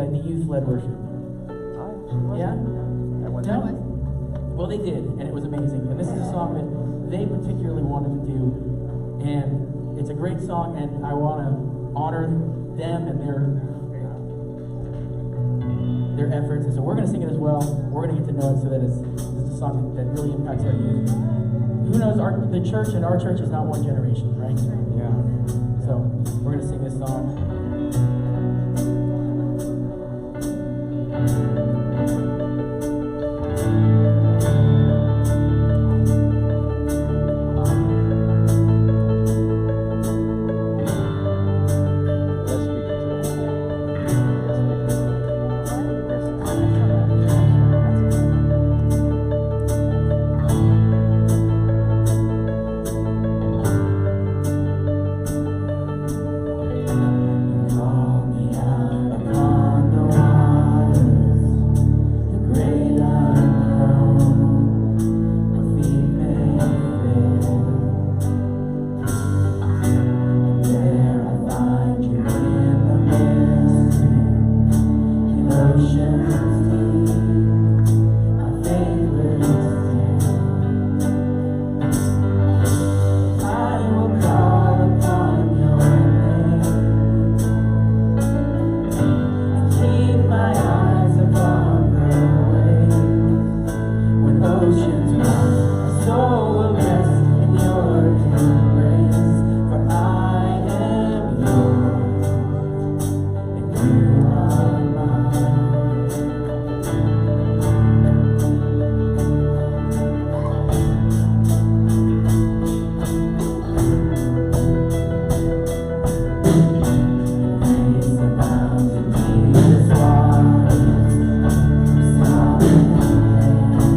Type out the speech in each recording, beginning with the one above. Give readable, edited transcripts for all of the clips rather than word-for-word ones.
Neufeld worship? Yeah? No? Well, they did, and it was amazing. And this is a song that they particularly wanted to do, and it's a great song, and I want to honor them and their efforts. And so we're going to sing it as well. We're going to get to know it so that it's a song that really impacts our youth. Who knows, the church and our church is not one generation, right? Yeah. So we're going to sing this song. oceans round. My soul will rest in your embrace, for I am yours, and you are mine. Grace abounding, Jesus wise, sovereign hand.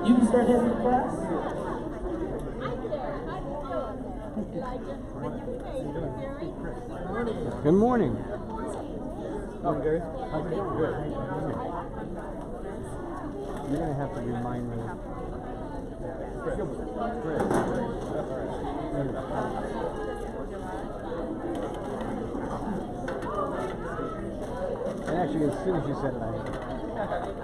You can start heading to class. Good morning. Oh, Gary? How's it going? Good. You're going to have to remind me. And actually, as soon as you said it, I had it.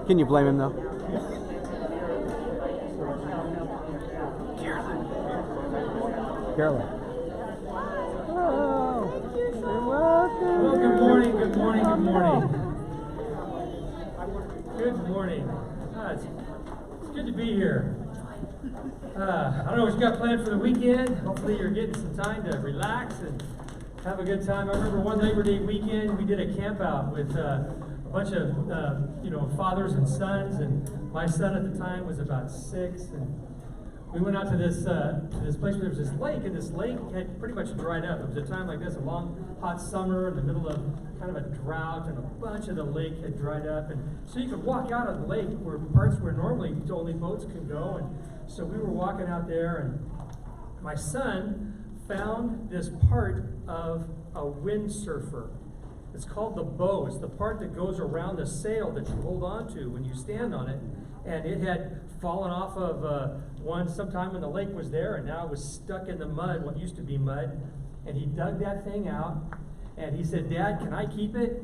Can you blame him though? Carolyn. Oh, you're welcome. Well, good morning, good morning, good morning. Good morning. It's good to be here. I don't know what you got planned for the weekend. Hopefully you're getting some time to relax and have a good time. I remember one Labor Day weekend we did a camp out with a bunch of fathers and sons, and my son at the time was about 6, and we went out to this place where there was this lake, and this lake had pretty much dried up. It was a time like this, a long hot summer in the middle of kind of a drought, and a bunch of the lake had dried up, and so you could walk out of the lake where parts where normally only boats can go, and so we were walking out there, and my son found this part of a windsurfer. It's called the bow. It's the part that goes around the sail that you hold on to when you stand on it. And it had fallen off of one sometime when the lake was there, and now it was stuck in the mud, what used to be mud. And he dug that thing out, and he said, "Dad, can I keep it?"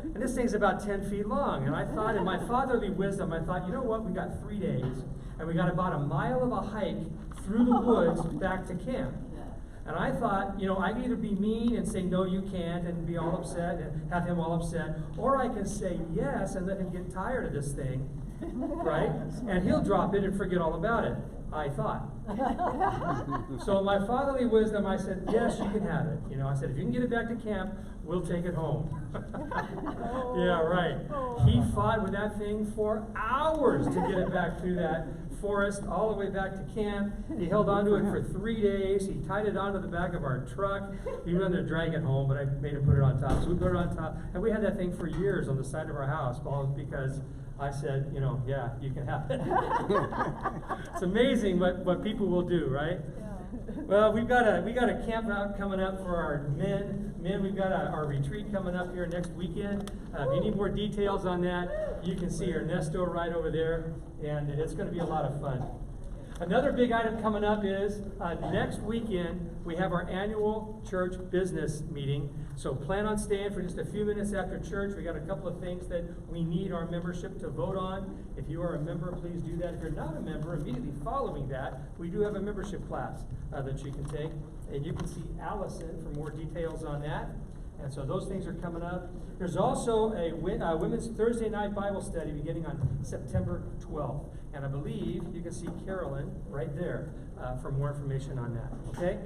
And this thing's about 10 feet long. And I thought, in my fatherly wisdom, I thought, you know what, we got 3 days, and we got about a mile of a hike through the woods back to camp. And I thought, I can either be mean and say, "No, you can't," and be all upset and have him all upset, or I can say yes and let him get tired of this thing, right? And he'll drop it and forget all about it, I thought. So in my fatherly wisdom, I said, "Yes, you can have it." I said, "If you can get it back to camp, we'll take it home." Yeah, right. He fought with that thing for hours to get it back through that forest all the way back to camp. He held onto it for 3 days. He tied it onto the back of our truck. He wanted to drag it home, but I made him put it on top. So we put it on top, and we had that thing for years on the side of our house, all because I said, yeah, you can have it. It's amazing what people will do, right? Well, we got a camp out coming up for our men. We've got our retreat coming up here next weekend. If you need more details on that, you can see Ernesto right over there, and it's going to be a lot of fun. Another big item coming up is next weekend we have our annual church business meeting. So plan on staying for just a few minutes after church. We got a couple of things that we need our membership to vote on. If you are a member, please do that. If you're not a member, immediately following that, we do have a membership class that you can take. And you can see Allison for more details on that. And so those things are coming up. There's also a women's Thursday night Bible study beginning on September 12th. And I believe you can see Carolyn right there for more information on that. Okay?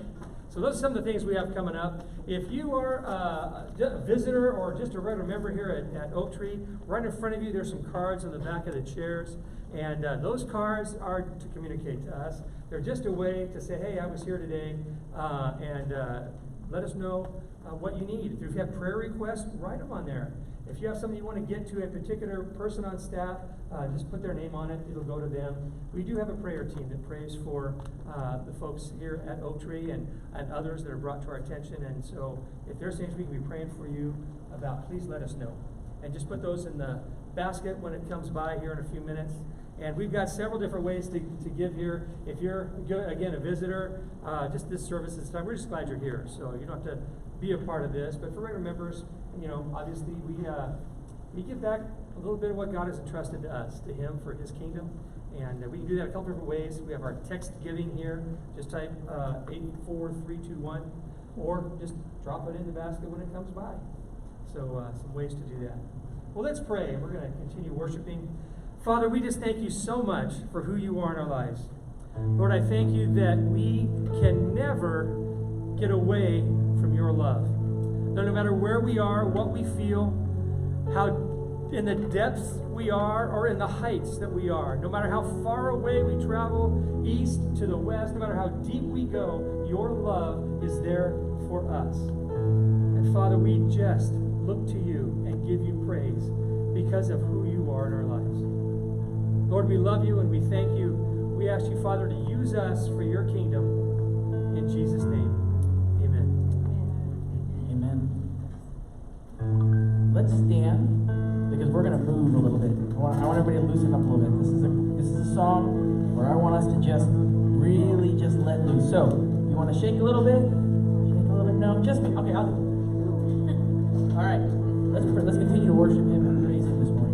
So those are some of the things we have coming up. If you are a visitor or just a regular member here at Oak Tree, right in front of you there's some cards on the back of the chairs. And those cards are to communicate to us. They're just a way to say, "Hey, I was here today," and let us know what you need. If you have prayer requests, write them on there. If you have something you want to get to a particular person on staff, just put their name on it. It'll go to them. We do have a prayer team that prays for the folks here at Oak Tree and others that are brought to our attention. And so if there's things we can be praying for you about, please let us know. And just put those in the basket when it comes by here in a few minutes. And we've got several different ways to give here. If you're, again, a visitor, just this service this time, we're just glad you're here. So you don't have to be a part of this. But for regular members, obviously we give back a little bit of what God has entrusted to us, to Him for His kingdom. And we can do that a couple different ways. We have our text giving here. Just type 84321, or just drop it in the basket when it comes by. So some ways to do that. Well, let's pray, and we're going to continue worshiping. Father, we just thank you so much for who you are in our lives. Lord, I thank you that we can never get away from your love. No matter where we are, what we feel, how in the depths we are or in the heights that we are, no matter how far away we travel, east to the west, no matter how deep we go, your love is there for us. And Father, we just look to you and give you praise because of who you are in our lives. Lord, we love you and we thank you. We ask you, Father, to use us for your kingdom. In Jesus' name, amen. Amen. Let's stand because we're going to move a little bit. I want everybody to loosen up a little bit. This is a song where I want us to just really just let loose. So, you want to shake a little bit? Shake a little bit? No, just me. Okay, I'll do it. All right, let's continue to worship him and praise him this morning.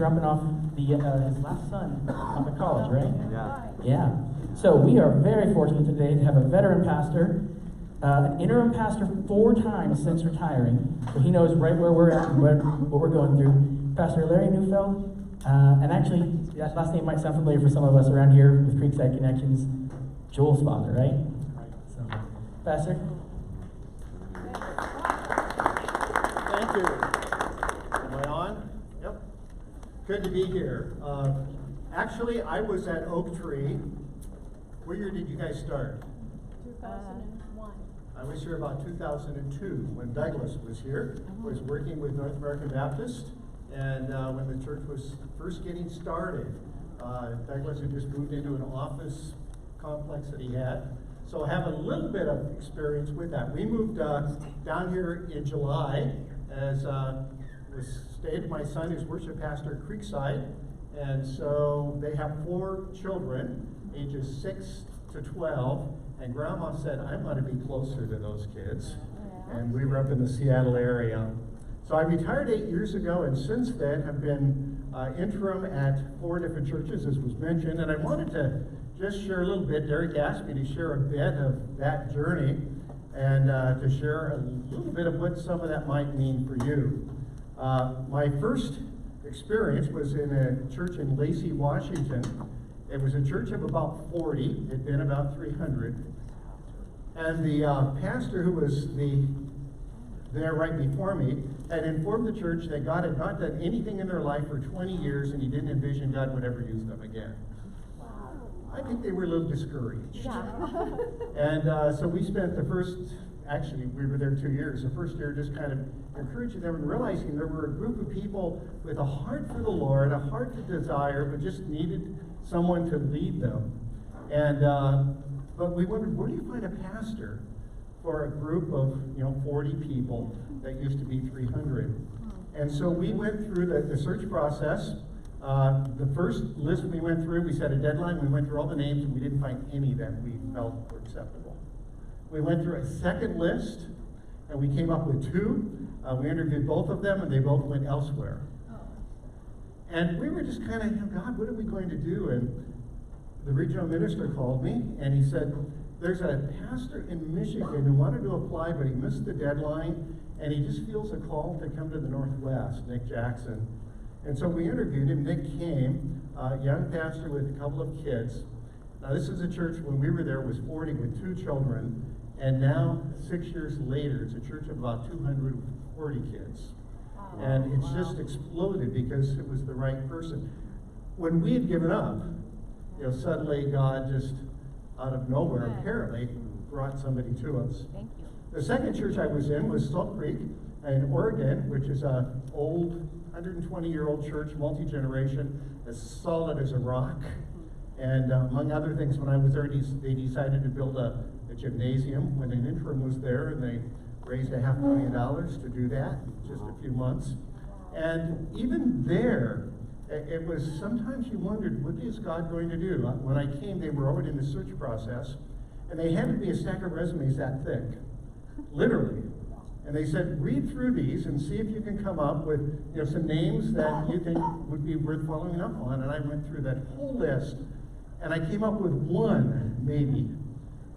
Dropping off his last son off at college, right? Yeah. So we are very fortunate today to have a veteran pastor, an interim pastor 4 times since retiring, so he knows right where we're at and what we're going through. Pastor Larry Neufeld, and actually that last name might sound familiar for some of us around here with Creekside Connections. Joel's father, right? So, Pastor. Thank you. Am I on? Yep. Good to be here. Actually, I was at Oak Tree What year did you guys start? 2001. I was here about 2002 when Douglas was here, was working with North American Baptist, and when the church was first getting started, Douglas had just moved into an office complex that he had. So I have a little bit of experience with that. We moved down here in July as stayed with my son, who's worship pastor at Creekside, and so they have 4 children, ages 6 to 12, and Grandma said, I want to be closer to those kids. And we were up in the Seattle area. So I retired 8 years ago, and since then have been interim at 4 different churches, as was mentioned. And I wanted to just share a little bit. Derek asked me to share a bit of that journey and to share a little bit of what some of that might mean for you. My first experience was in a church in Lacey, Washington. It was a church of about 40. It had been about 300. And the pastor who was there right before me had informed the church that God had not done anything in their life for 20 years, and he didn't envision God would ever use them again. I think they were a little discouraged. And so we spent the first, actually we were there 2 years, the first year just kind of encouraging them and realizing there were a group of people with a heart for the Lord, a heart to desire, but just needed someone to lead them. And but we wondered, where do you find a pastor for a group of 40 people that used to be 300? And so we went through the search process. The first list we went through, we set a deadline, we went through all the names, and we didn't find any that we felt were acceptable. We went through a second list, and we came up with 2. We interviewed both of them, and they both went elsewhere. And we were just kind of, God, what are we going to do? And the regional minister called me, and he said, there's a pastor in Michigan who wanted to apply, but he missed the deadline, and he just feels a call to come to the Northwest, Nick Jackson. And so we interviewed him. Nick came, a young pastor with a couple of kids. Now this is a church, when we were there, was 40 with 2 children, and now 6 years later, it's a church of about 240 kids. And it's just exploded because it was the right person. When we had given up, suddenly God just, out of nowhere, apparently, brought somebody to us. Thank you. The second church I was in was Salt Creek in Oregon, which is an old 120-year-old church, multi-generation, as solid as a rock. And among other things, when I was there, they decided to build a gymnasium when an interim was there, and they raised $500,000 to do that in just a few months. And even there, it was, sometimes you wondered, what is God going to do? When I came, they were already in the search process, and they handed me a stack of resumes that thick, literally. And they said, read through these and see if you can come up with some names that you think would be worth following up on. And I went through that whole list, and I came up with one, maybe.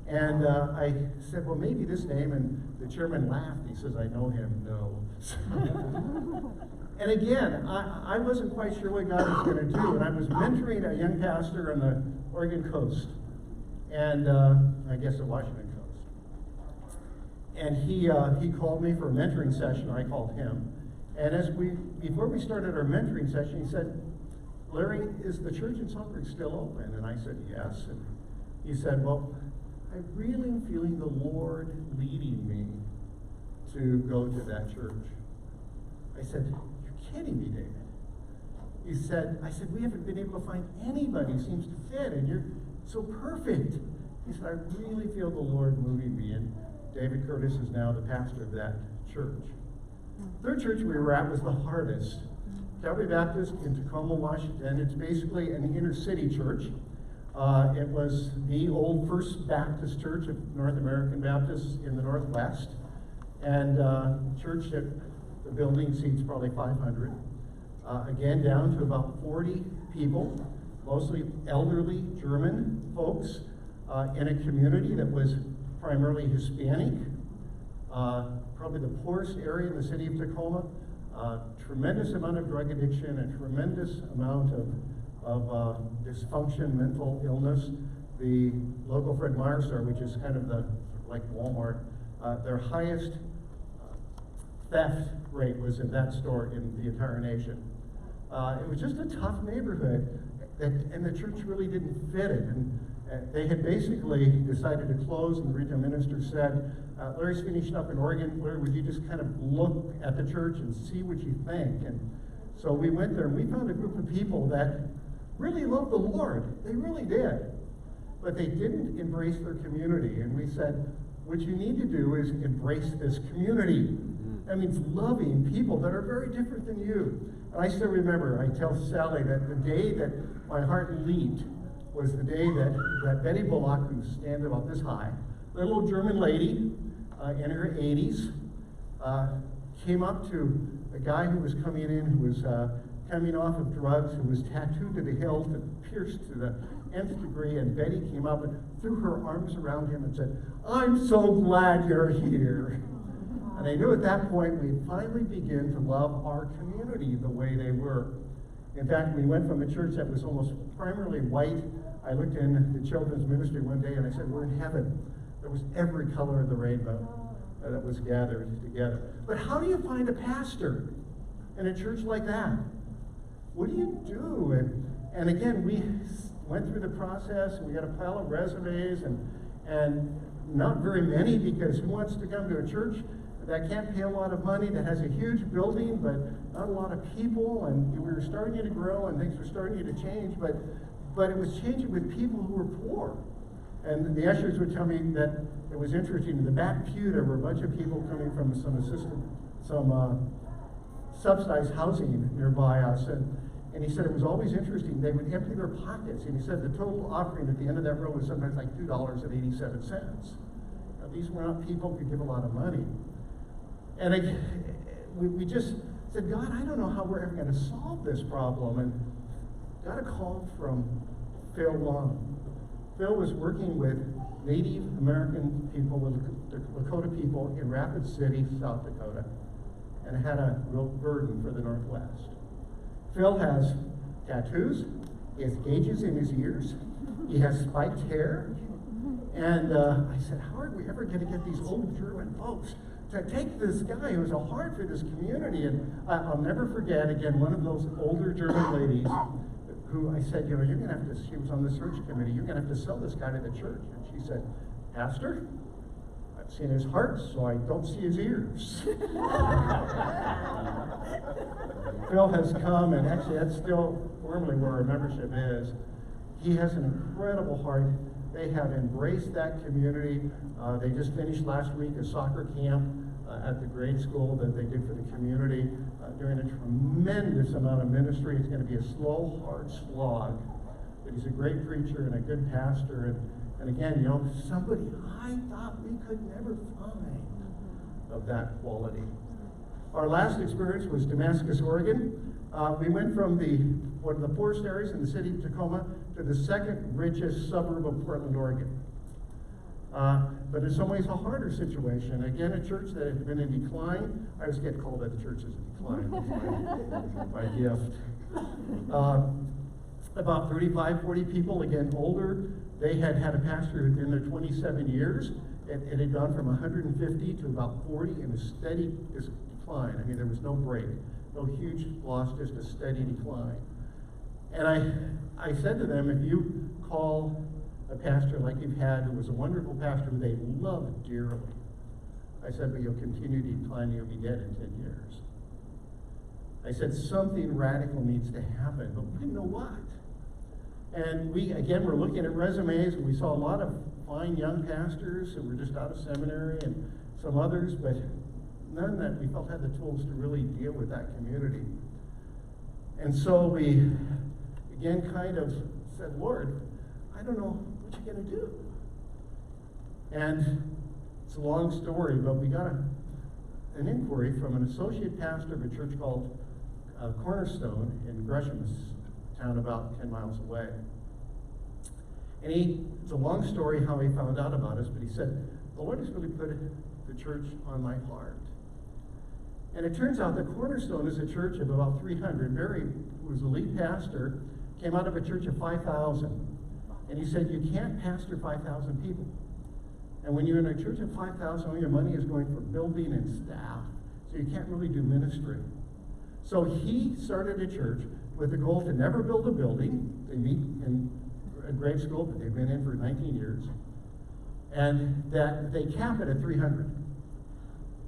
And I said, well, maybe this name, and the chairman laughed. He says, I know him, no. And again, I wasn't quite sure what God was going to do, and I was mentoring a young pastor on the Oregon coast, and I guess the Washington coast. And he called me for a mentoring session. I called him, and before we started our mentoring session, he said, Larry, is the church in Salt Creek still open? And I said, yes. And he said, well, I really am feeling the Lord leading me to go to that church. I said, you're kidding me, David. I said, we haven't been able to find anybody who seems to fit, and you're so perfect. He said, I really feel the Lord moving me, and David Curtis is now the pastor of that church. Third church we were at was the Harvest. Calvary Baptist in Tacoma, Washington. It's basically an inner city church. It was the old First Baptist Church of North American Baptists in the Northwest. And church that the building seats probably 500. Again, down to about 40 people, mostly elderly German folks, in a community that was primarily Hispanic. Probably the poorest area in the city of Tacoma. Tremendous amount of drug addiction, a tremendous amount of dysfunction, mental illness. The local Fred Meyer store, which is kind of like Walmart, their highest theft rate was in that store in the entire nation. It was just a tough neighborhood, and the church really didn't fit it. And they had basically decided to close, and the regional minister said, Larry's finishing up in Oregon. Larry, would you just kind of look at the church and see what you think? And so we went there, and we found a group of people that really loved the Lord. They really did. But they didn't embrace their community. And we said, what you need to do is embrace this community. That means loving people that are very different than you. And I still remember, I tell Sally that the day that my heart leaped was the day that Betty Bullock, who's standing about this high, little German lady in her 80s, came up to a guy who was coming in, who was coming off of drugs, who was tattooed to the hilt and pierced to the nth degree, and Betty came up and threw her arms around him and said, I'm so glad you're here. And I knew at that point we'd finally begin to love our community the way they were. In fact, we went from a church that was almost primarily white. I looked in the children's ministry one day and I said, we're in heaven. There was every color of the rainbow that was gathered together. But how do you find a pastor in a church like that? What do you do? And again, we went through the process, and we got a pile of resumes, and not very many, because who wants to come to a church that can't pay a lot of money, that has a huge building, but not a lot of people, and we were starting to grow, and things were starting to change, but it was changing with people who were poor. And the ushers would tell me that it was interesting. In the back pew, there were a bunch of people coming from some subsidized housing nearby us, and he said it was always interesting. They would empty their pockets, and he said the total offering at the end of that row was sometimes like $2.87. Now, these were not people who could give a lot of money. And we just said, God, I don't know how we're ever going to solve this problem. And got a call from Phil Long. Phil was working with Native American people, the Lakota people in Rapid City, South Dakota, and had a real burden for the Northwest. Phil has tattoos, he has gauges in his ears, he has spiked hair, and I said, how are we ever going to get these old German folks to take this guy who's a heart for this community? And I'll never forget, again, one of those older German ladies who I said, you're going to have to, she was on the search committee, you're going to have to sell this guy to the church. And she said, Pastor, I've seen his heart, so I don't see his ears. Phil has come, and actually that's still formally where our membership is. He has an incredible heart. They have embraced that community. They just finished last week a soccer camp at the grade school that they did for the community, doing a tremendous amount of ministry. It's going to be a slow, hard slog, but he's a great preacher and a good pastor. And again, you know, somebody I thought we could never find of that quality. Our last experience was Damascus, Oregon. We went from one of the poorest areas in the city of Tacoma to the second richest suburb of Portland, Oregon. But in some ways a harder situation. Again, a church that had been in decline. I always get called at the churches in decline. That's my gift. About 35, 40 people, again, older. They had had a pastor who had been there 27 years. It had gone from 150 to about 40 in a steady decline. I mean, there was no break, no huge loss, just a steady decline. And I said to them, if you call a pastor like you've had, who was a wonderful pastor who they loved dearly, I said, but you'll continue to decline, you'll be dead in 10 years. I said, something radical needs to happen, but we didn't know what. And we, again, were looking at resumes, and we saw a lot of fine young pastors who were just out of seminary, and some others, but none that we felt had the tools to really deal with that community. And so we, again, kind of said, Lord, I don't know what you're going to do. And it's a long story, but we got an inquiry from an associate pastor of a church called Cornerstone in Gresham's town about 10 miles away. And it's a long story how he found out about us, but he said, the Lord has really put the church on my heart. And it turns out that Cornerstone is a church of about 300. Barry, who was the lead pastor, came out of a church of 5,000. And he said, you can't pastor 5,000 people. And when you're in a church of 5,000, all your money is going for building and staff. So you can't really do ministry. So he started a church with the goal to never build a building. They meet in a grade school that they've been in for 19 years, and that they cap it at 300.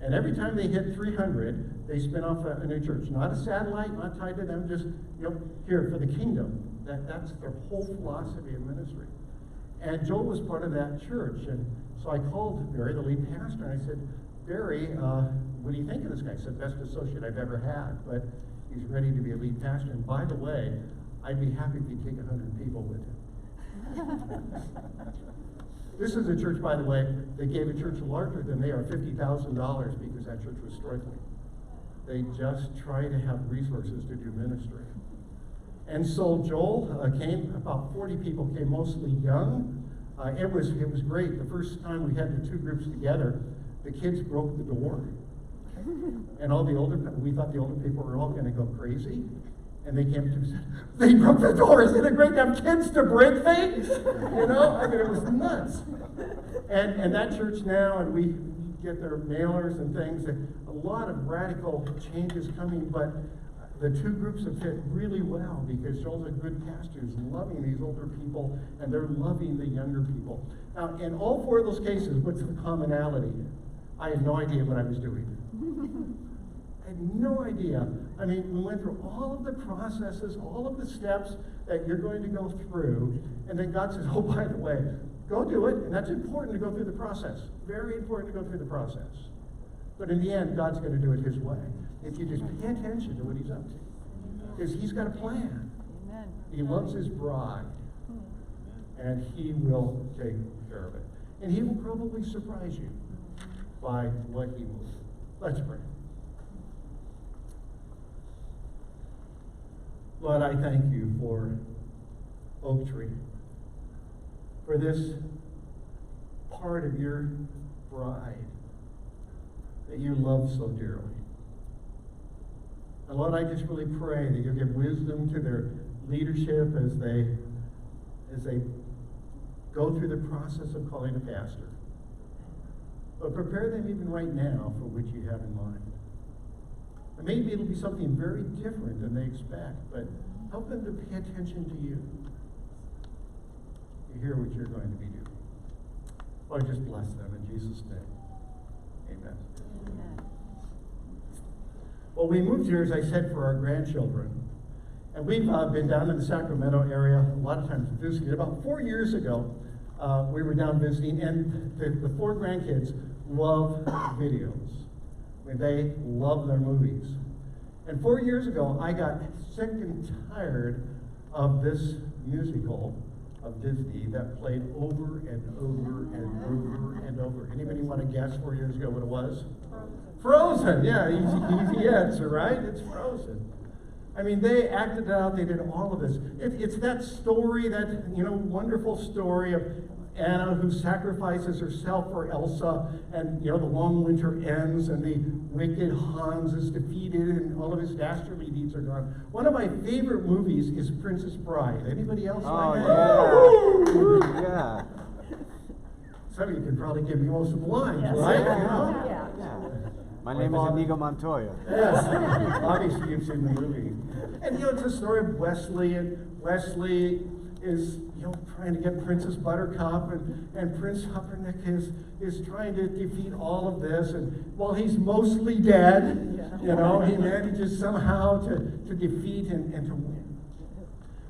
And every time they hit 300, they spin off a new church. Not a satellite, not tied to them, just, here for the kingdom. That's their whole philosophy of ministry. And Joel was part of that church. And so I called Barry, the lead pastor, and I said, Barry, what do you think of this guy? He said, best associate I've ever had, but he's ready to be a lead pastor. And by the way, I'd be happy if he'd take 100 people with him. This is a church, by the way, that gave a church larger than they are $50,000 because that church was struggling. They just try to have resources to do ministry. And so Joel came, about 40 people came, mostly young. It was great. The first time we had the two groups together, the kids broke the door. And all the we thought the older people were all going to go crazy. And they came to us and said, they broke the door. Isn't it great to have kids to break things? I mean, it was nuts. And that church now, and we get their mailers and things, and a lot of radical changes coming, but the two groups have fit really well because Joel's a good pastor who's loving these older people, and they're loving the younger people. Now, in all four of those cases, what's the commonality? I had no idea what I was doing. I had no idea. I mean, we went through all of the processes, all of the steps that you're going to go through, and then God says, oh, by the way, go do it, and that's important to go through the process. Very important to go through the process. But in the end, God's going to do it His way. If you just pay attention to what He's up to. Because He's got a plan. Amen. He loves His bride. And He will take care of it. And He will probably surprise you by what He will do. Let's pray. Lord, I thank You for Oak Tree, for this part of Your bride that You love so dearly. And Lord, I just really pray that You'll give wisdom to their leadership as they go through the process of calling a pastor. But prepare them even right now for what You have in mind. And maybe it'll be something very different than they expect, but help them to pay attention to You. You hear what You're going to be doing. Lord, just bless them in Jesus' name. Amen. Amen. Well, we moved here, as I said, for our grandchildren. And we've been down in the Sacramento area a lot of times visiting. About 4 years ago, we were down visiting, and the four grandkids love videos. I mean, they love their movies. And 4 years ago, I got sick and tired of this musical of Disney that played over and over and over and over. Anybody want to guess 4 years ago what it was? Frozen. Yeah, easy answer, right? It's Frozen. I mean, they acted it out. They did all of this. It's that story, that wonderful story of Anna who sacrifices herself for Elsa, and the long winter ends, and the wicked Hans is defeated, and all of his dastardly deeds are gone. One of my favorite movies is Princess Bride. Anybody else like that? Yeah. Yeah. Some of you can probably give me most of the lines, Yes. right? Yeah. Yeah. My name is Inigo Montoya. Yes, obviously you've seen the movie. And it's a story of Wesley, and Wesley is trying to get Princess Buttercup, and Prince Humperdinck is trying to defeat all of this, and while he's mostly dead, he manages somehow to defeat and to win.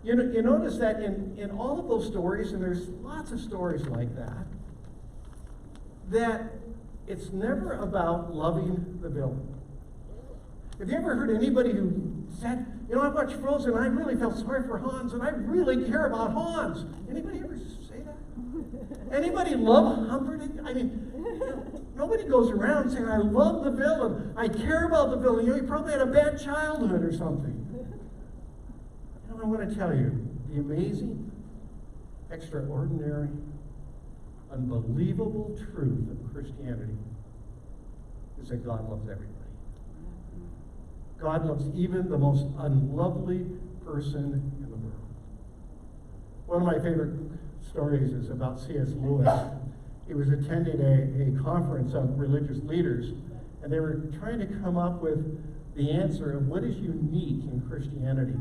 You notice that in all of those stories, and there's lots of stories like that it's never about loving the villain. Have you ever heard anybody who said, I watched Frozen and I really felt sorry for Hans and I really care about Hans? Anybody ever say that? Anybody love Humperdinck? I mean, nobody goes around saying, I love the villain. I care about the villain. He probably had a bad childhood or something. I want to tell you, the amazing, extraordinary, unbelievable truth of Christianity is that God loves everybody. God loves even the most unlovely person in the world. One of my favorite stories is about C.S. Lewis. He was attending a conference of religious leaders, and they were trying to come up with the answer of what is unique in Christianity.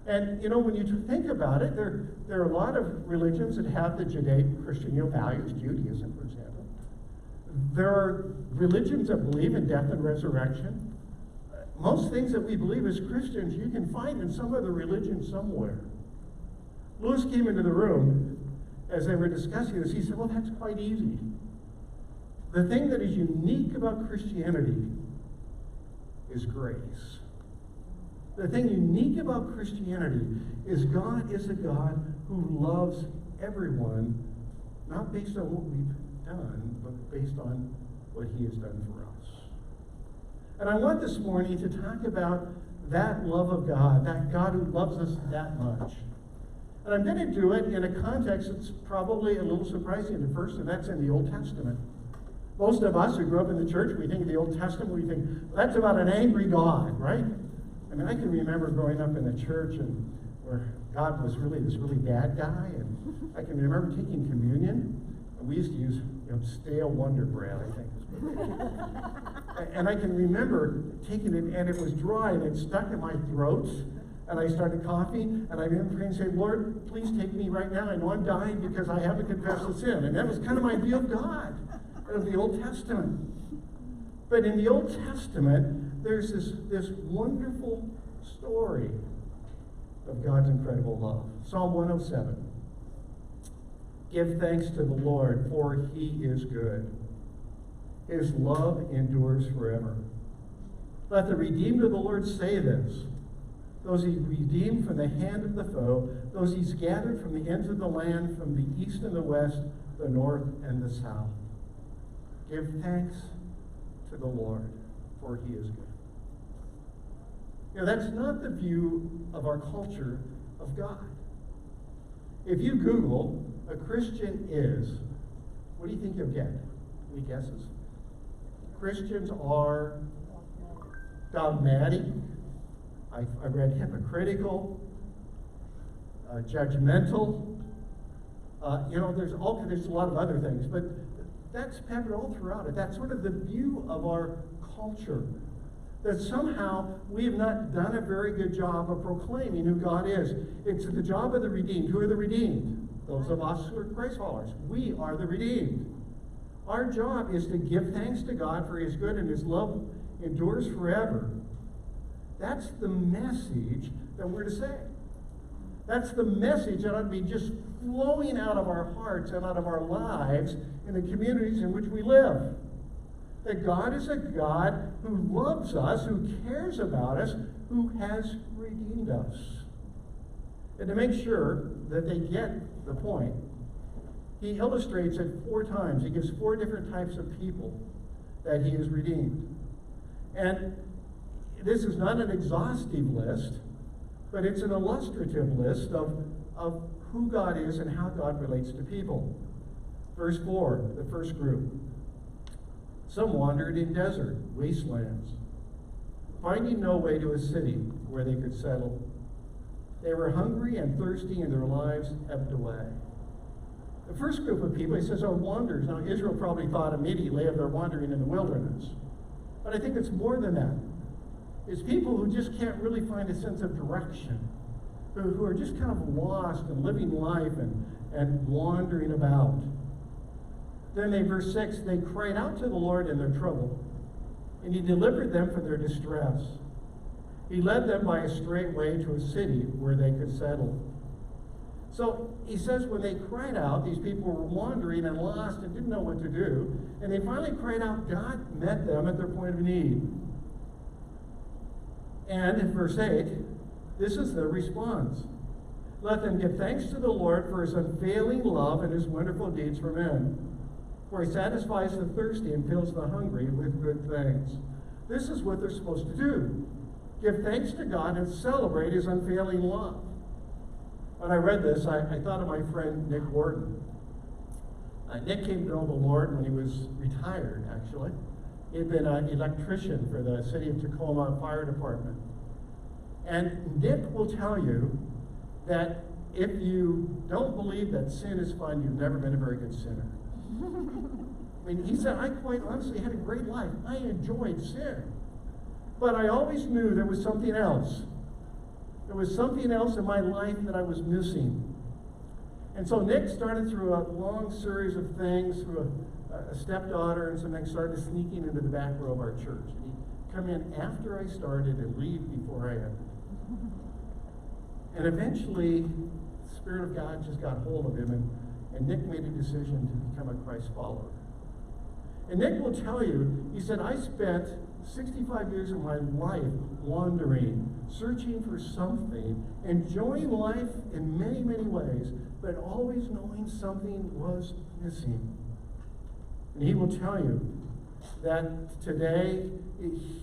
And when you think about it, there are a lot of religions that have the Judeo-Christian values, Judaism, for example. There are religions that believe in death and resurrection. Most things that we believe as Christians, you can find in some other religion somewhere. Lewis came into the room as they were discussing this. He said, well, that's quite easy. The thing that is unique about Christianity is grace. The thing unique about Christianity is God is a God who loves everyone, not based on what we've done, but based on what he has done for us. And I want this morning to talk about that love of God, that God who loves us that much. And I'm going to do it in a context that's probably a little surprising at first, and that's in the Old Testament. Most of us who grew up in the church, we think of the Old Testament, we think, that's about an angry God, right? I mean, I can remember growing up in the church and where God was really this really bad guy, and I can remember taking communion, and we used to use stale Wonder Bread, I think. And I can remember taking it, and it was dry, and it stuck in my throat, and I started coughing, and I remember praying and saying, Lord, please take me right now. I know I'm dying because I haven't confessed the sin. And that was kind of my view of God, of the Old Testament. But in the Old Testament, there's this wonderful story of God's incredible love. Psalm 107. Give thanks to the Lord, for he is good. His love endures forever. Let the redeemed of the Lord say this. Those he redeemed from the hand of the foe, those he's gathered from the ends of the land, from the east and the west, the north and the south. Give thanks to the Lord, for he is good. That's not the view of our culture of God. If you Google, a Christian is, what do you think you'll get? Any guesses? Christians are dogmatic. I read hypocritical, judgmental. There's a lot of other things, but that's peppered all throughout it. That's sort of the view of our culture. That somehow we have not done a very good job of proclaiming who God is. It's the job of the redeemed. Who are the redeemed? Those of us who are Christ followers. We are the redeemed. Our job is to give thanks to God for his good and his love endures forever. That's the message that we're to say. That's the message that ought to be just flowing out of our hearts and out of our lives in the communities in which we live. That God is a God who loves us, who cares about us, who has redeemed us. And to make sure that they get the point, he illustrates it 4 times. He gives 4 different types of people that he has redeemed. And this is not an exhaustive list, but it's an illustrative list of who God is and how God relates to people. Verse 4, the first group. Some wandered in desert, wastelands, finding no way to a city where they could settle. They were hungry and thirsty, and their lives ebbed away. The first group of people, he says, are wanderers. Now, Israel probably thought immediately of their wandering in the wilderness. But I think it's more than that. It's people who just can't really find a sense of direction, who are just kind of lost and living life and wandering about. Then verse 6, they cried out to the Lord in their trouble, and he delivered them from their distress. He led them by a straight way to a city where they could settle. So he says when they cried out, these people were wandering and lost and didn't know what to do, and they finally cried out, God met them at their point of need. And in verse 8, this is their response. Let them give thanks to the Lord for his unfailing love and his wonderful deeds for men. For he satisfies the thirsty and fills the hungry with good things. This is what they're supposed to do. Give thanks to God and celebrate his unfailing love. When I read this, I thought of my friend Nick Wharton. Nick came to know the Lord when he was retired, actually. He had been an electrician for the city of Tacoma Fire Department. And Nick will tell you that if you don't believe that sin is fun, you've never been a very good sinner. I mean, he said, I quite honestly had a great life. I enjoyed sin. But I always knew there was something else. There was something else in my life that I was missing. And so Nick started through a long series of things, through a stepdaughter and some things, started sneaking into the back row of our church. And he'd come in after I started and leave before I ended. And eventually, the Spirit of God just got hold of him, and Nick made a decision to become a Christ follower. And Nick will tell you, he said, I spent 65 years of my life wandering, searching for something, enjoying life in many, many ways, but always knowing something was missing. And he will tell you that today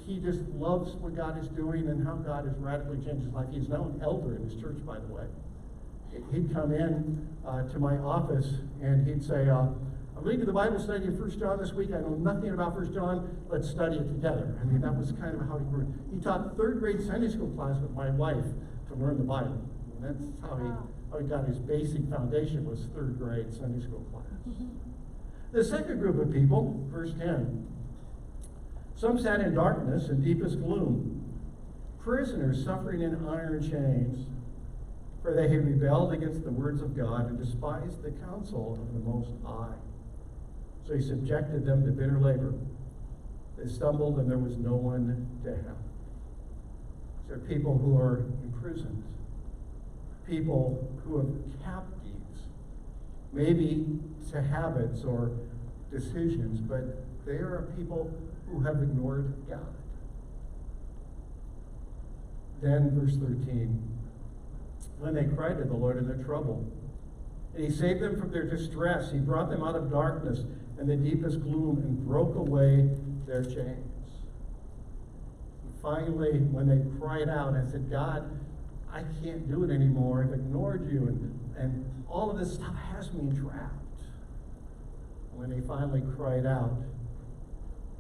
he just loves what God is doing and how God has radically changed his life. He's now an elder in his church, by the way. He'd come in to my office and he'd say, I'm reading the Bible study in 1 John this week. I know nothing about 1 John. Let's study it together. I mean, that was kind of how he grew. He taught third grade Sunday school class with my wife to learn the Bible. And that's how he got his basic foundation, was third grade Sunday school class. The second group of people, verse 10. Some sat in darkness and deepest gloom, prisoners suffering in iron chains, for they had rebelled against the words of God and despised the counsel of the Most High. So he subjected them to bitter labor. They stumbled and there was no one to help. There are people who are imprisoned, people who are captives, maybe to habits or decisions, but they are people who have ignored God. Then verse 13, when they cried to the Lord in their trouble, and he saved them from their distress, he brought them out of darkness and the deepest gloom and broke away their chains. And finally, when they cried out and said, God, I can't do it anymore, I've ignored you, and all of this stuff has me entrapped. When they finally cried out,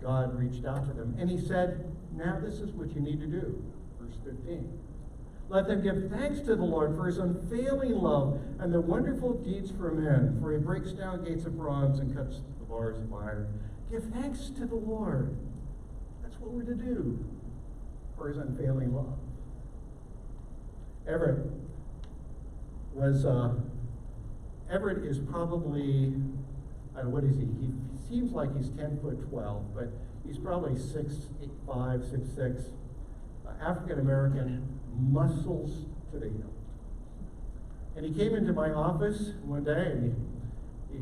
God reached out to them, and he said, now this is what you need to do. Verse 15. Let them give thanks to the Lord for his unfailing love and the wonderful deeds for men, for he breaks down gates of bronze and cuts the bars of iron. Give thanks to the Lord. That's what we're to do, for his unfailing love. Everett is probably, what is he? He seems like he's 10'12", but he's probably 6'5", 6'6", African-American, muscles to the hilt. And he came into my office one day and he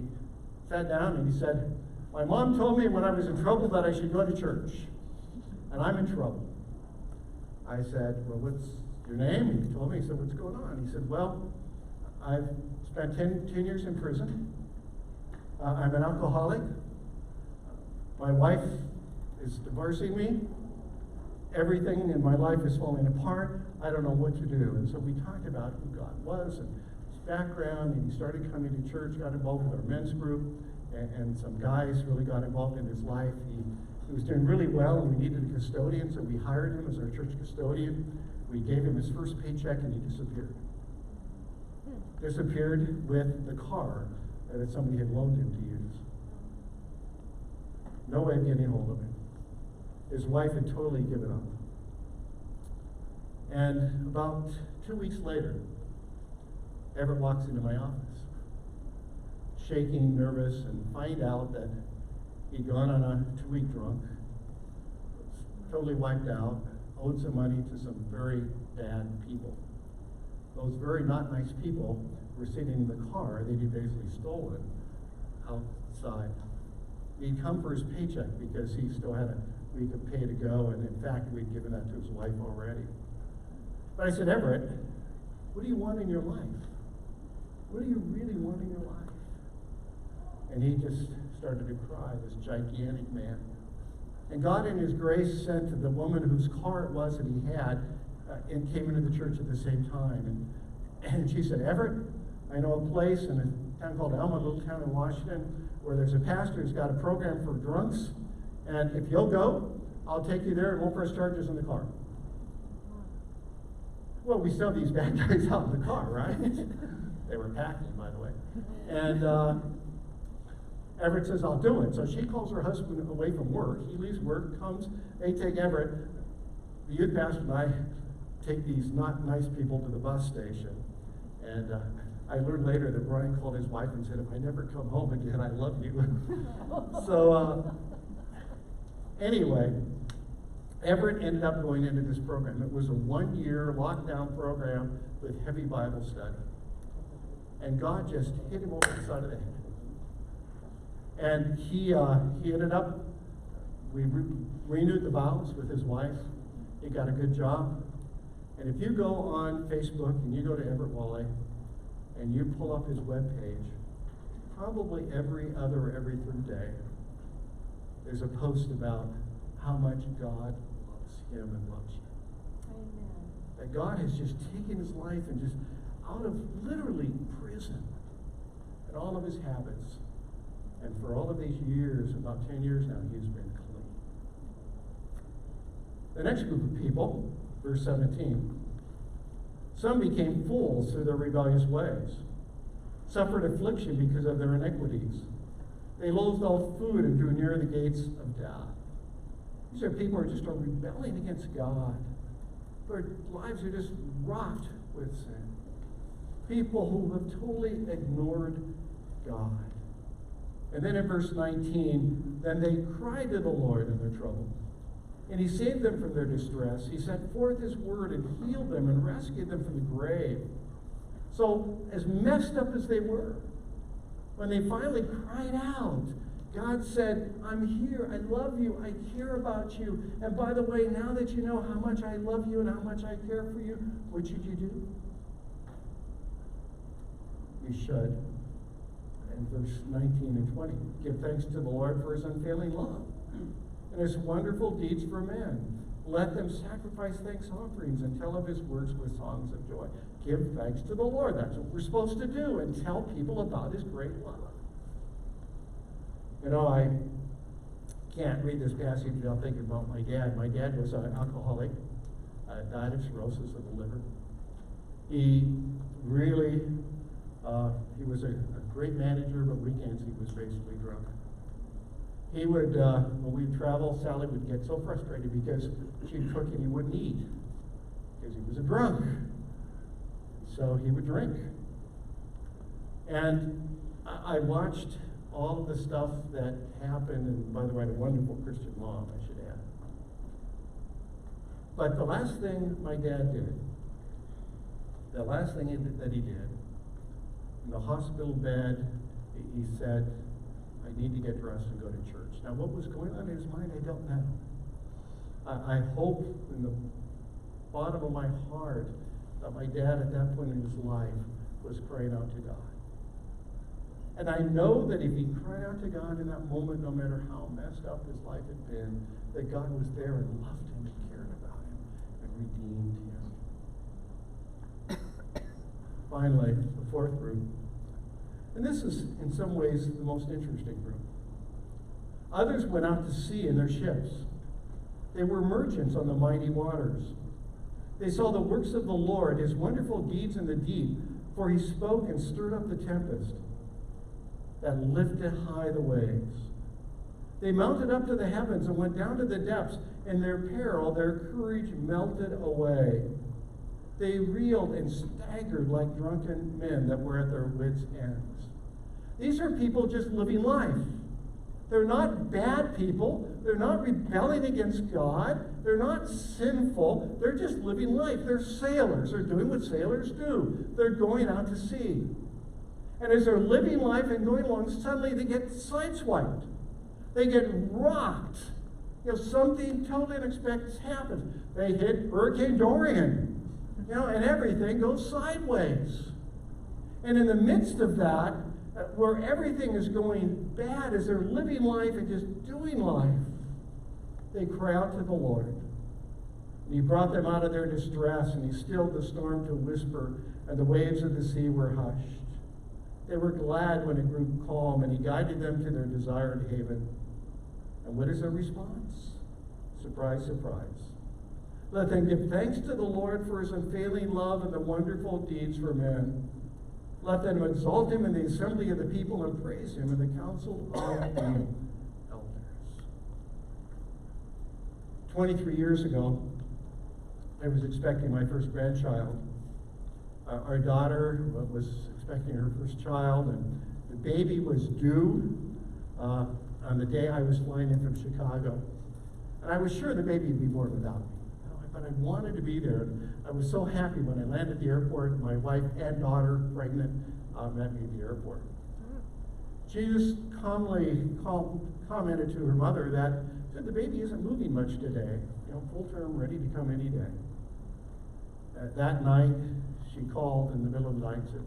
sat down and he said, my mom told me when I was in trouble that I should go to church, and I'm in trouble. I said, well, what's your name? And he told me. He said, what's going on? He said, well, I've spent 10 years in prison. I'm an alcoholic. My wife is divorcing me. Everything in my life is falling apart. I don't know what to do. And so we talked about who God was and his background, and he started coming to church, got involved with our men's group, and some guys really got involved in his life. He was doing really well, and we needed a custodian, so we hired him as our church custodian. We gave him his first paycheck, and he disappeared. Disappeared with the car that somebody had loaned him to use. No way of getting hold of him. His wife had totally given up. And about 2 weeks later, Everett walks into my office, shaking, nervous, and find out that he'd gone on a 2-week drunk, totally wiped out, owed some money to some very bad people. Those very not nice people were sitting in the car they'd basically stolen outside. He'd come for his paycheck because he still had a week of pay to go, and in fact, we'd given that to his wife already. But I said, Everett, what do you want in your life? What do you really want in your life? And he just started to cry, this gigantic man. And God in his grace sent the woman whose car it was that he had and came into the church at the same time. And she said, Everett, I know a place in a town called Elma, a little town in Washington, where there's a pastor who's got a program for drunks. And if you'll go, I'll take you there and won't press charges in the car. Well, we still have these bad guys out in the car, right? They were packing, by the way. And Everett says, I'll do it. So she calls her husband away from work. He leaves work, comes, they take Everett, the youth pastor and I, take these not nice people to the bus station. And I learned later that Brian called his wife and said, if I never come home again, I love you. So anyway, Everett ended up going into this program. It was a 1-year lockdown program with heavy Bible study. And God just hit him over the side of the head. And he ended up, we renewed the vows with his wife. He got a good job. And if you go on Facebook and you go to Everett Wally and you pull up his webpage, probably every other or every third day, there's a post about how much God loves him and loves you. Amen. That God has just taken his life and just out of literally prison and all of his habits. And for all of these years, about 10 years now, he's been clean. The next group of people, verse 17. Some became fools through their rebellious ways, suffered affliction because of their iniquities. They loathed all food and drew near the gates of death. These are people who just are rebelling against God. Their lives are just rocked with sin. People who have totally ignored God. And then in verse 19, then they cried to the Lord in their trouble. And he saved them from their distress. He sent forth his word and healed them and rescued them from the grave. So, as messed up as they were, when they finally cried out, God said, I'm here, I love you, I care about you. And by the way, now that you know how much I love you and how much I care for you, what should you do? You should, in verse 19 and 20, give thanks to the Lord for his unfailing love and his wonderful deeds for men. Let them sacrifice thanks offerings and tell of his works with songs of joy. Give thanks to the Lord. That's what we're supposed to do, and tell people about his great love. You know, I can't read this passage without thinking about my dad. My dad was an alcoholic, died of cirrhosis of the liver. He really, he was a great manager, but weekends he was basically drunk. He would, when we'd travel, Sally would get so frustrated because she'd cook and he wouldn't eat because he was a drunk. So he would drink. And I watched all of the stuff that happened, and by the way, a wonderful Christian mom, I should add. But the last thing my dad did, that he did, in the hospital bed, he said, I need to get dressed and go to church. Now, what was going on in his mind, I don't know. I hope in the bottom of my heart that my dad at that point in his life was crying out to God. And I know that if he cried out to God in that moment, no matter how messed up his life had been, that God was there and loved him and cared about him and redeemed him. Finally, the fourth group. And this is, in some ways, the most interesting group. Others went out to sea in their ships. They were merchants on the mighty waters. They saw the works of the Lord, his wonderful deeds in the deep, for he spoke and stirred up the tempest that lifted high the waves. They mounted up to the heavens and went down to the depths. In their peril, their courage melted away. They reeled and staggered like drunken men that were at their wits' ends. These are people just living life. They're not bad people. They're not rebelling against God. They're not sinful. They're just living life. They're sailors. They're doing what sailors do. They're going out to sea. And as they're living life and going along, suddenly they get sideswiped. They get rocked. You know, something totally unexpected happens. They hit Hurricane Dorian. You know, and everything goes sideways. And in the midst of that, where everything is going bad as they're living life and just doing life, they cry out to the Lord. And he brought them out of their distress, and he stilled the storm to a whisper, and the waves of the sea were hushed. They were glad when it grew calm, and he guided them to their desired haven. And what is their response? Surprise, surprise. Let them give thanks to the Lord for his unfailing love and the wonderful deeds for men. Let them exalt him in the assembly of the people and praise him in the council of the elders. 23 years ago, I was expecting my first grandchild. Our daughter was expecting her first child, and the baby was due on the day I was flying in from Chicago. And I was sure the baby would be born without me. But I wanted to be there. And I was so happy when I landed at the airport, and my wife and daughter, pregnant, met me at the airport. She just calmly commented to her mother that said the baby isn't moving much today. Full term, ready to come any day. That night, she called in the middle of the night and said,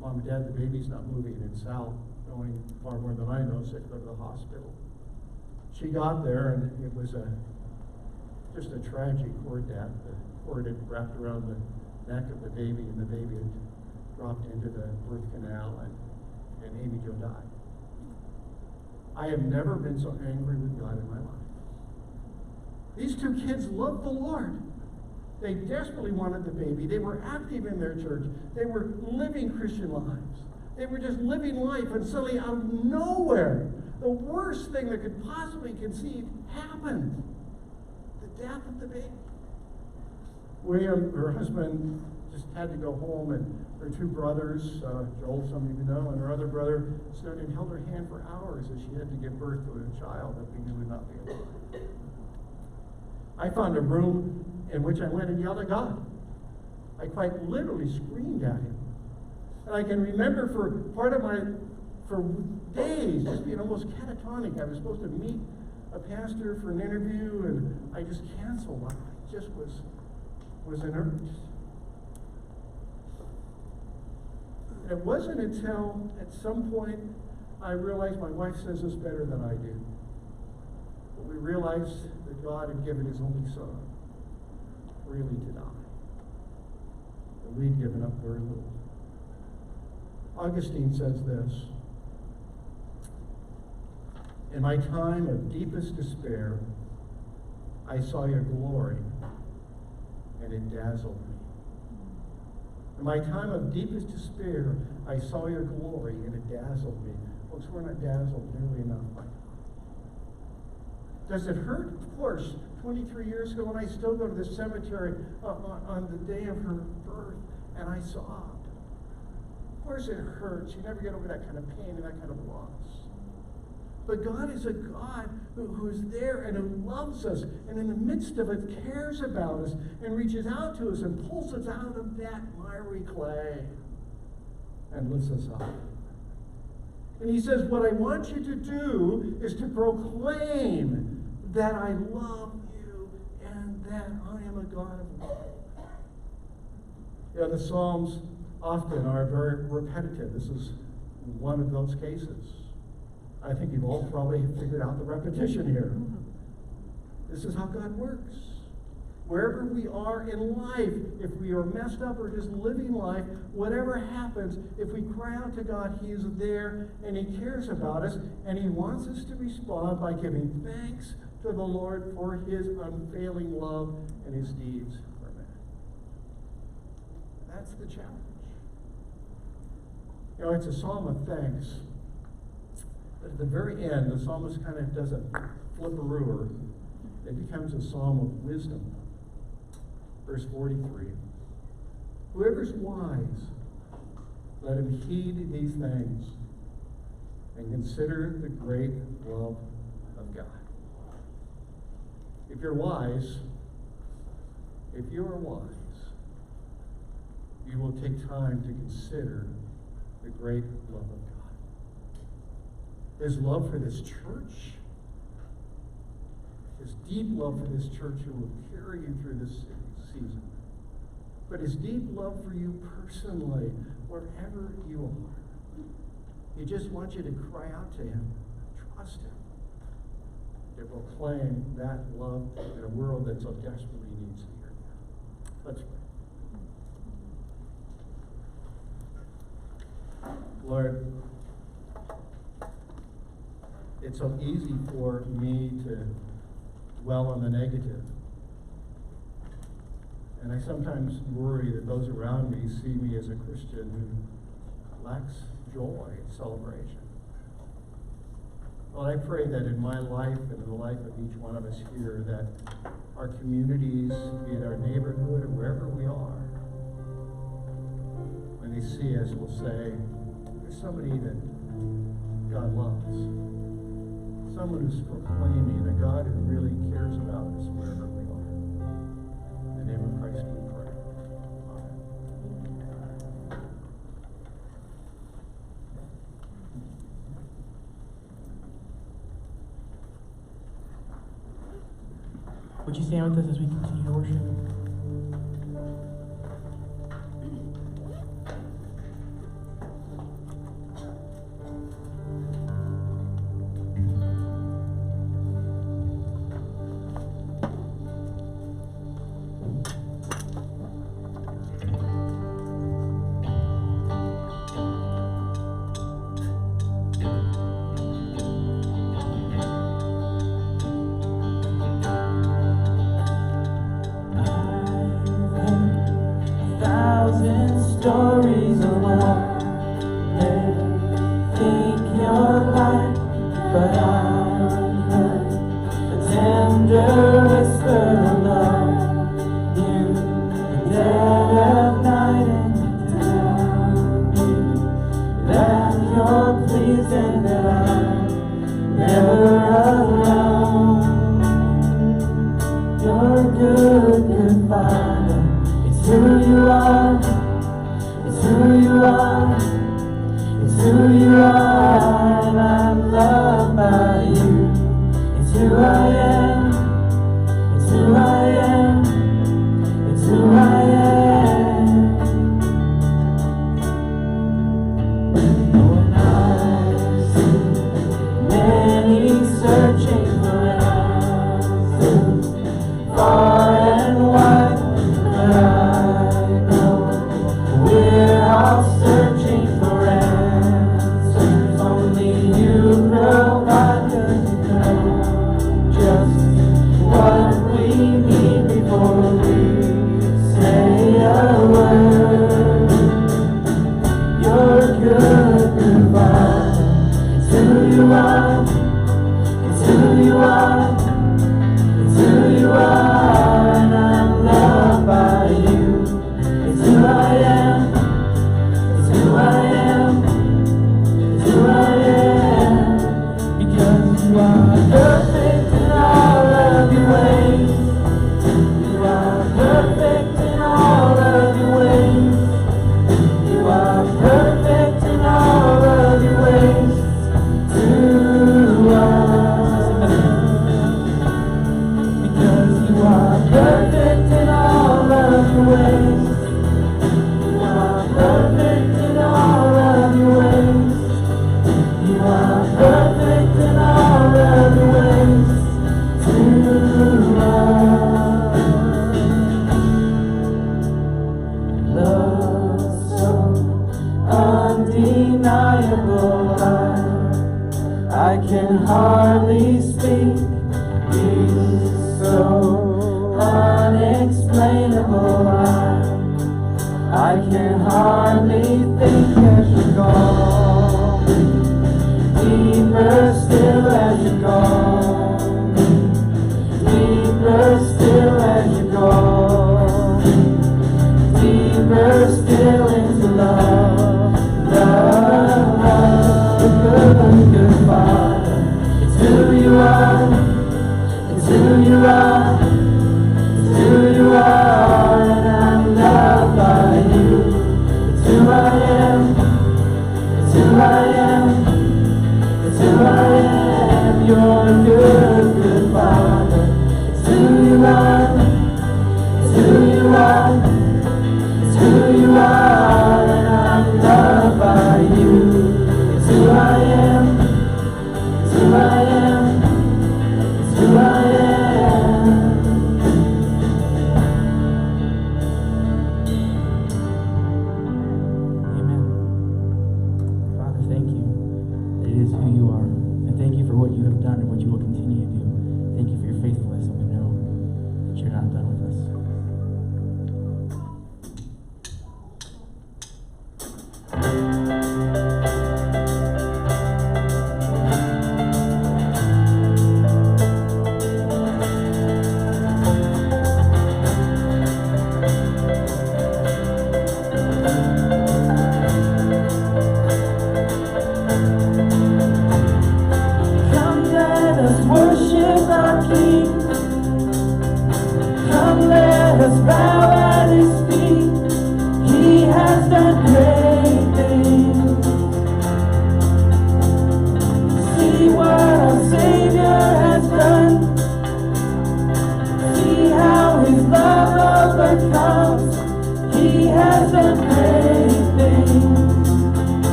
"Mom and Dad, the baby's not moving." And Sal, knowing far more than I know, said, "Go to the hospital." She got there, and it was just a tragic cord death. The cord had wrapped around the neck of the baby, and the baby had dropped into the birth canal, and Amy Jo died. I have never been so angry with God in my life. These two kids loved the Lord. They desperately wanted the baby. They were active in their church. They were living Christian lives. They were just living life, and suddenly out of nowhere, the worst thing that could possibly conceive happened. The death of the baby. William, her husband, just had to go home, and her two brothers, Joel, some of you know, and her other brother stood and held her hand for hours as she had to give birth to a child that we knew would not be alive. I found a room in which I went and yelled at God. I quite literally screamed at him. And I can remember for days, just being almost catatonic. I was supposed to meet a pastor for an interview, and I just canceled. I just was inert. And it wasn't until at some point I realized my wife says this better than I do. But we realized that God had given his only son freely to die. And we'd given up very little. Augustine says this: "In my time of deepest despair, I saw your glory, and it dazzled me. In my time of deepest despair, I saw your glory, and it dazzled me." Folks, we're not dazzled nearly enough by God. Does it hurt? Of course. 23 years ago, when I still go to the cemetery on the day of her birth, and I sobbed. Of course it hurts. You never get over that kind of pain and that kind of loss. But God is a God who's there and who loves us, and in the midst of it cares about us and reaches out to us and pulls us out of that miry clay and lifts us up. And he says, what I want you to do is to proclaim that I love you and that I am a God of love. The Psalms often are very repetitive. This is one of those cases. I think you've all probably figured out the repetition here. This is how God works. Wherever we are in life, if we are messed up or just living life, whatever happens, if we cry out to God, he is there and he cares about us, and he wants us to respond by giving thanks to the Lord for his unfailing love and his deeds for man. That's the challenge. It's a psalm of thanks. But at the very end, the psalmist kind of does a flipperoo. It becomes a psalm of wisdom. Verse 43. Whoever's wise, let him heed these things and consider the great love of God. If you're wise, you will take time to consider the great love of God. His love for this church, his deep love for this church who will carry you through this season, but his deep love for you personally, wherever you are. He just wants you to cry out to him, trust him, to proclaim that love in a world that so desperately needs to hear that. Let's pray. Lord, it's so easy for me to dwell on the negative. And I sometimes worry that those around me see me as a Christian who lacks joy and celebration. Lord, I pray that in my life and in the life of each one of us here, that our communities, be it our neighborhood or wherever we are, when they see us, will say, there's somebody that God loves. Someone who's proclaiming a God who really cares about us wherever we are. In the name of Christ we pray. Amen. Would you stand with us as we continue to worship? Stories of love, they think you're lying, but I've heard a tender whisper of love in the dead of night, and you tell me that you're pleased and that I'm never alone. You're a good, good Father. It's who you are. It's who you are, it's who you are, and I'm loved by you. It's who I am, it's who I am, it's who I am. When I see many searching for answers, far and wide, but I know we're all searching for answers. Only you provide, 'cause you know just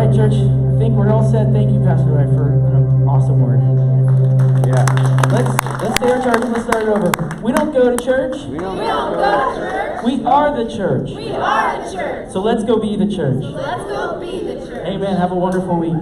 right, church. I think we're all set. Thank you, Pastor Ray, for an awesome word. Yeah. Let's say our charge and let's start it over. We don't go to church. We don't go to church. We are the church. We are the church. So let's go be the church. Let's go be the church. Amen. Have a wonderful week.